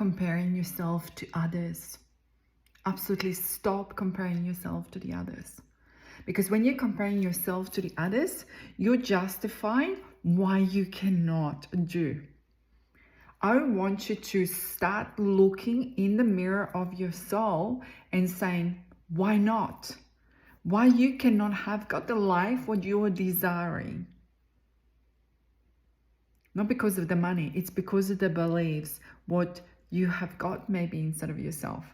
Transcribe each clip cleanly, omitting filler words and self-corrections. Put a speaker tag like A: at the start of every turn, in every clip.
A: comparing yourself to others. Absolutely stop comparing yourself to the others. Because when you're comparing yourself to the others, you're justifying why you cannot do. I want you to start looking in the mirror of your soul and saying, why not? Why you cannot have got the life what you are desiring. Not because of the money, it's because of the beliefs, what you have got maybe inside of yourself.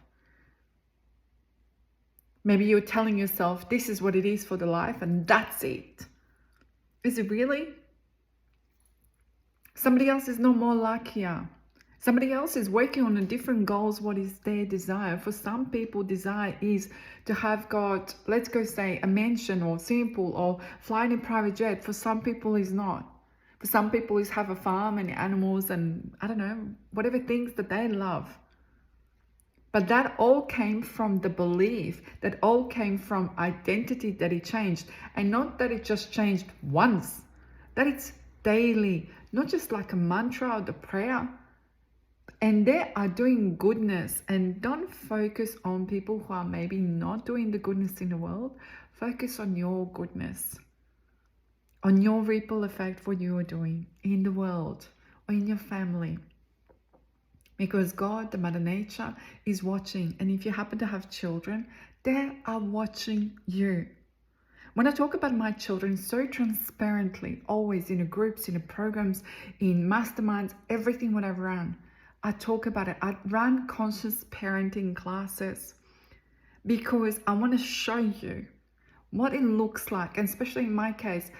A: Maybe you're telling yourself, this is what it is for the life and that's it. Is it really? Somebody else is no more luckier. Somebody else is working on a different goals. What is their desire? For some people, desire is to have got, let's go say, a mansion or swimming pool or fly in a private jet. For some people, is not. For some people, is have a farm and animals and I don't know, whatever things that they love. But that all came from the belief, that all came from identity that it changed. And not that it just changed once, that it's daily, not just like a mantra or the prayer. And they are doing goodness. And don't focus on people who are maybe not doing the goodness in the world. Focus on your goodness, on your ripple effect, what you are doing in the world or in your family. Because God, the Mother Nature, is watching. And if you happen to have children, they are watching you. When I talk about my children so transparently, always in the groups, in the programs, in masterminds, everything what I run, I talk about it. I run conscious parenting classes because I want to show you what it looks like. And especially in my case,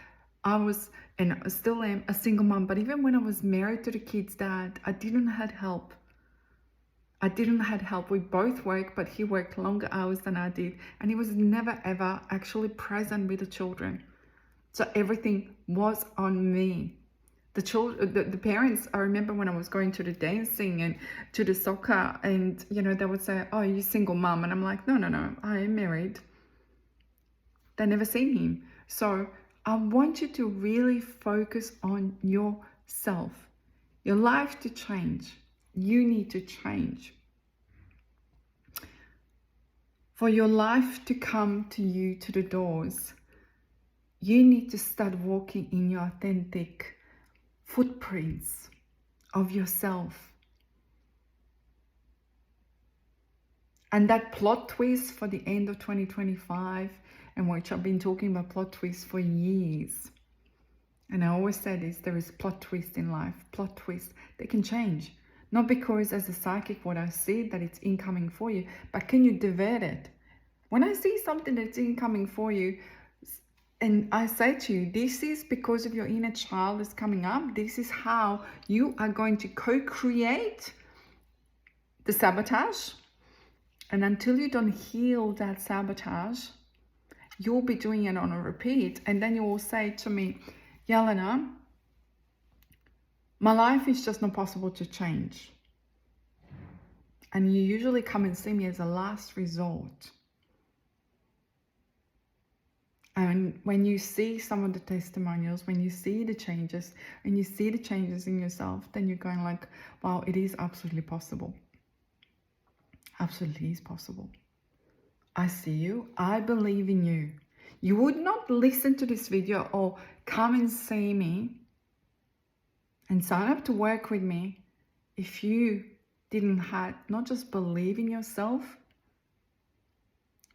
A: I was, and I still am, a single mom. But even when I was married to the kid's dad, I didn't have help. We both worked, but he worked longer hours than I did. And he was never, ever actually present with the children. So everything was on me. The parents, I remember when I was going to the dancing and to the soccer and, you know, they would say, oh, you're single mom. And I'm like, no, I am married. They never seen him. So I want you to really focus on yourself. Your life to change. You need to change. For your life to come to you to the doors, you need to start walking in your authentic footprints of yourself. And that plot twist for the end of 2025, and which I've been talking about plot twists for years. And I always say this, there is plot twist in life, plot twist. They can change. Not because as a psychic, what I see that it's incoming for you, but can you divert it? When I see something that's incoming for you, and I say to you, this is because of your inner child is coming up. This is how you are going to co-create the sabotage. And until you don't heal that sabotage, you'll be doing it on a repeat. And then you will say to me, Jelena, my life is just not possible to change. And you usually come and see me as a last resort. And when you see some of the testimonials, when you see the changes, and you see the changes in yourself, then you're going like, wow, it is absolutely possible. Absolutely is possible. I see you. I believe in you. You would not listen to this video or come and see me and sign up to work with me if you didn't have, not just believe in yourself,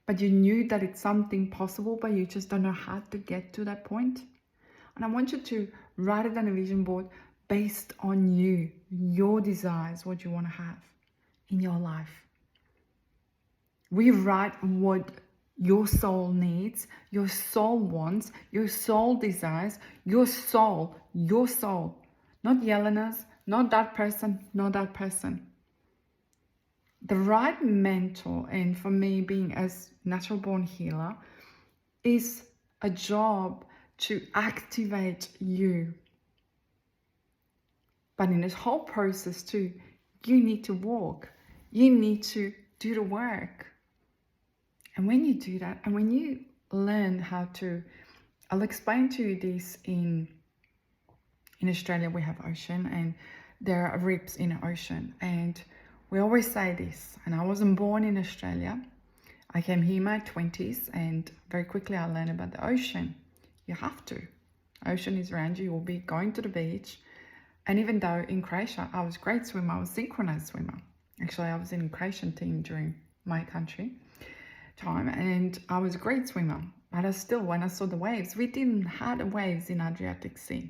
A: but you knew that it's something possible, but you just don't know how to get to that point. And I want you to write it on a vision board based on you, your desires, what you want to have in your life. We write what your soul needs, your soul wants, your soul desires, your soul, not Jelena's, not that person, not that person. The right mentor, and for me being as natural born healer, is a job to activate you. But in this whole process too, you need to walk. You need to do the work. And when you do that, and when you learn how to, I'll explain to you this in Australia we have ocean and there are rips in the ocean. And we always say this, and I wasn't born in Australia. I came here in my 20s, and very quickly I learned about the ocean. You have to. Ocean is around you. You'll be going to the beach. And even though in Croatia, I was a great swimmer, I was a synchronized swimmer. Actually, I was in the Croatian team during my country time, and I was a great swimmer. But I still, when I saw the waves, we didn't have the waves in Adriatic Sea.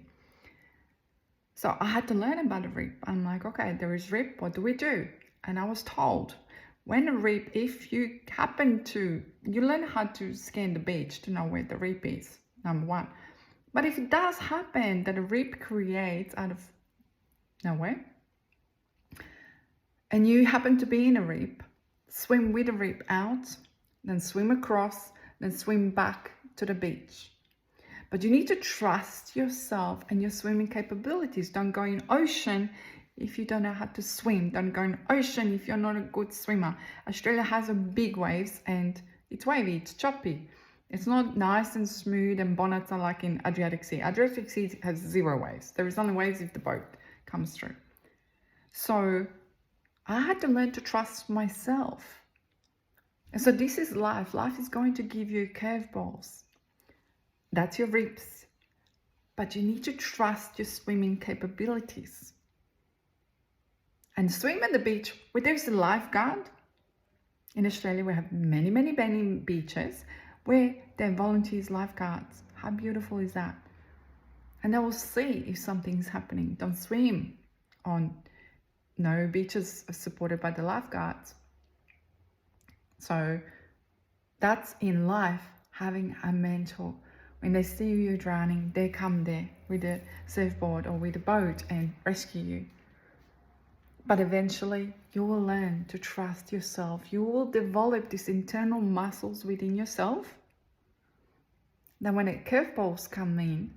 A: So I had to learn about a rip. I'm like, okay, there is rip, what do we do? And I was told, when a rip, if you happen to, you learn how to scan the beach to know where the rip is, number one. But if it does happen that a rip creates out of nowhere, and you happen to be in a rip, swim with a rip out, then swim across, then swim back to the beach. But you need to trust yourself and your swimming capabilities. Don't go in ocean if you don't know how to swim. Don't go in ocean if you're not a good swimmer. Australia has a big waves and it's wavy, it's choppy. It's not nice and smooth and bonnets are like in Adriatic Sea. Adriatic Sea has 0 waves. There is only waves if the boat comes through. So I had to learn to trust myself. And so this is life. Life is going to give you curveballs. That's your rips. But you need to trust your swimming capabilities. And swim at the beach where there's a lifeguard. In Australia, we have many, many, many beaches where there are volunteers, lifeguards. How beautiful is that? And they will see if something's happening. Don't swim on no beaches supported by the lifeguards. So that's in life, having a mentor. When they see you drowning, they come there with a surfboard or with a boat and rescue you. But eventually, you will learn to trust yourself. You will develop these internal muscles within yourself. Then when curveballs come in,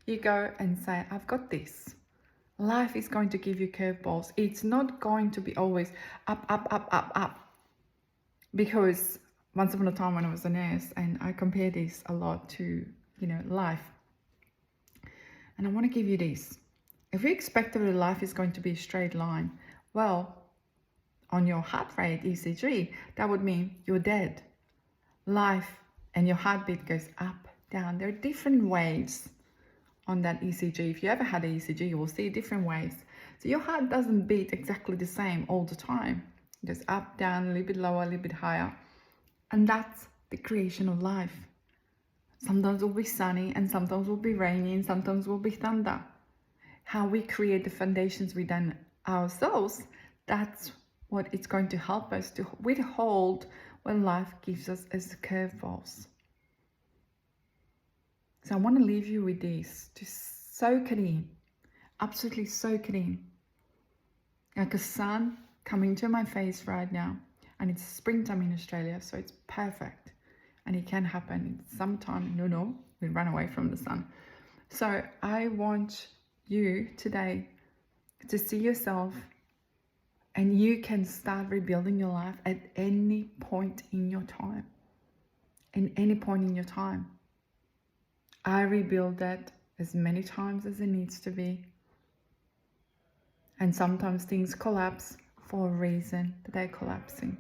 A: you go and say, I've got this. Life is going to give you curveballs. It's not going to be always up, up, up, up, up. Because once upon a time when I was a nurse, and I compare this a lot to, life. And I want to give you this. If you expect that life is going to be a straight line, well, on your heart rate ECG, that would mean you're dead. Life and your heartbeat goes up, down. There are different waves on that ECG. If you ever had an ECG, you will see different waves. So your heart doesn't beat exactly the same all the time. It goes up, down, a little bit lower, a little bit higher. And that's the creation of life. Sometimes it will be sunny and sometimes it will be rainy and sometimes it will be thunder. How we create the foundations within ourselves, that's what it's going to help us to withhold when life gives us as curveballs. So I want to leave you with this, to soak it in, absolutely soak it in. Like a sun coming to my face right now, and it's springtime in Australia, so it's perfect. And it can happen sometime, we run away from the sun. So I want you today to see yourself, and you can start rebuilding your life at any point in your time. In any point in your time. I rebuild that as many times as it needs to be. And sometimes things collapse for a reason that they're collapsing.